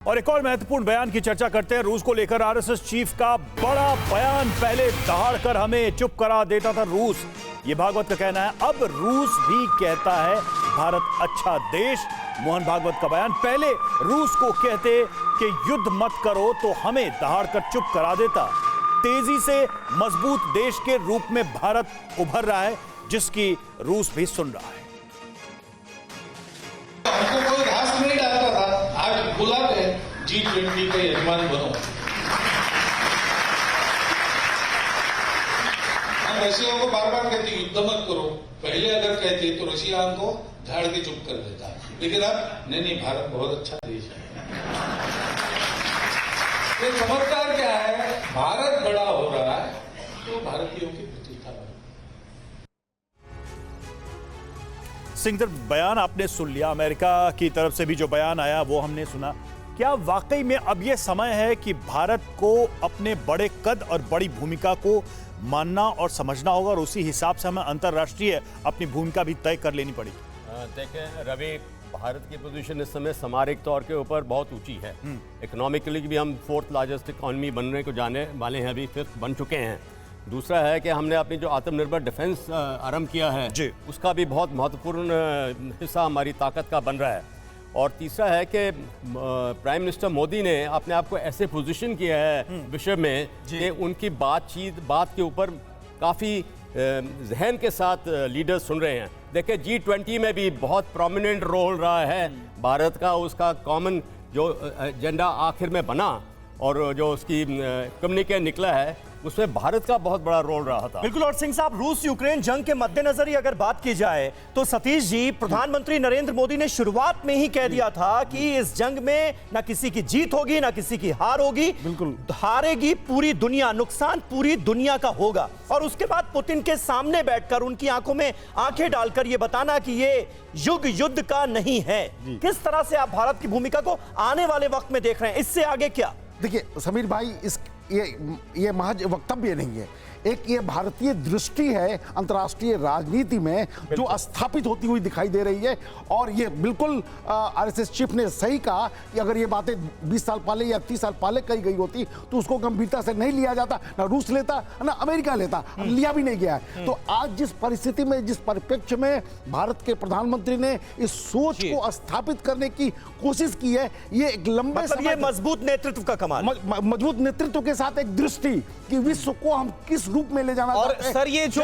और एक और महत्वपूर्ण बयान की चर्चा करते हैं। रूस को लेकर आरएसएस चीफ का बड़ा बयान। पहले दहाड़कर हमें चुप करा देता था रूस, ये भागवत का कहना है। अब रूस भी कहता है भारत अच्छा देश। मोहन भागवत का बयान। पहले रूस को कहते कि युद्ध मत करो तो हमें दहाड़कर चुप करा देता। तेजी से मजबूत देश के रूप में भारत उभर रहा है, जिसकी रूस भी सुन रहा है। हमको कोई घास नहीं डालता था, आज बुलाते G20 का यजमान बनो। हम रशिया को बार बार कहते युद्ध मत करो, पहले अगर कहते तो रशिया हमको झाड़ के चुप कर देता, लेकिन अब नहीं, भारत बहुत अच्छा देश है। ये चमत्कार क्या है, भारत बड़ा हो रहा है तो भारतीयों की प्रतिष्ठा बढ़। सिंह, बयान आपने सुन लिया, अमेरिका की तरफ से भी जो बयान आया वो हमने सुना। क्या वाकई में अब यह समय है कि भारत को अपने बड़े कद और बड़ी भूमिका को मानना और समझना होगा, और उसी हिसाब से हमें अंतर्राष्ट्रीय अपनी भूमिका भी तय कर लेनी पड़ेगी? देखें रवि, भारत की पोजीशन इस समय सामरिक तौर के ऊपर बहुत ऊंची है। इकोनॉमिकली भी हम 4th लार्जेस्ट इकोनॉमी बनने को जाने वाले हैं, अभी 5th बन चुके हैं। दूसरा है कि हमने अपनी जो आत्मनिर्भर डिफेंस आरंभ किया है जी, उसका भी बहुत महत्वपूर्ण हिस्सा हमारी ताकत का बन रहा है। और तीसरा है कि प्राइम मिनिस्टर मोदी ने अपने आप को ऐसे पोजीशन किया है विश्व में कि उनकी बात के ऊपर काफ़ी जहन के साथ लीडर्स सुन रहे हैं। देखिए G20 में भी बहुत प्रोमिनेंट रोल रहा है भारत का, उसका कॉमन जो एजेंडा आखिर में बना और जो उसकी कम्युनिके निकला है उसमें भारत का बहुत बड़ा रोल रहा था। बिल्कुल। और सिंह साहब, रूस यूक्रेन जंग के मद्देनजर ही अगर बात की जाए तो सतीश जी, प्रधानमंत्री नरेंद्र मोदी ने शुरुआत में ही कह दिया था कि इस जंग में ना किसी की जीत होगी ना किसी की हार होगी। बिल्कुल, हारेगी पूरी दुनिया, नुकसान पूरी दुनिया का होगा। और उसके बाद पुतिन के सामने बैठकर उनकी आंखों में आंखें डालकर यह बताना कि ये युग युद्ध का नहीं है। किस तरह से आप भारत की भूमिका को आने वाले वक्त में देख रहे हैं, इससे आगे क्या? देखिए समीर भाई, ये महज वक्तव्य नहीं है, एक ये भारतीय दृष्टि है अंतर्राष्ट्रीय राजनीति में जो स्थापित होती हुई दिखाई दे रही है। और ये बिल्कुल आरएसएस चीफ ने सही कहा कि अगर ये बातें 20 साल पहले या 30 साल पहले कही गई होती तो उसको गंभीरता से नहीं लिया जाता, ना रूस लेता ना अमेरिका लेता, लिया भी नहीं गया है। तो आज जिस परिस्थिति में, जिस परिप्रेक्ष्य में भारत के प्रधानमंत्री ने इस सोच को स्थापित करने की कोशिश की है, ये एक लंबे मतलब ये मजबूत नेतृत्व का कमाल, मजबूत नेतृत्व के साथ एक दृष्टि कि विश्व को हम किस रूप में ले जाना। और सर, ये जो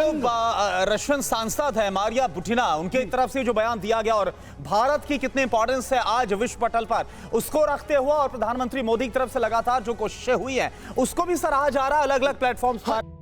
रशियन सांसद है मारिया बुटिना, उनके तरफ से जो बयान दिया गया और भारत की कितनी इंपॉर्टेंस है आज विश्व पटल पर, उसको रखते हुआ और प्रधानमंत्री मोदी की तरफ से लगातार जो कोशिशें हुई हैं उसको भी सराहा जा रहा है अलग अलग प्लेटफॉर्म्स पर।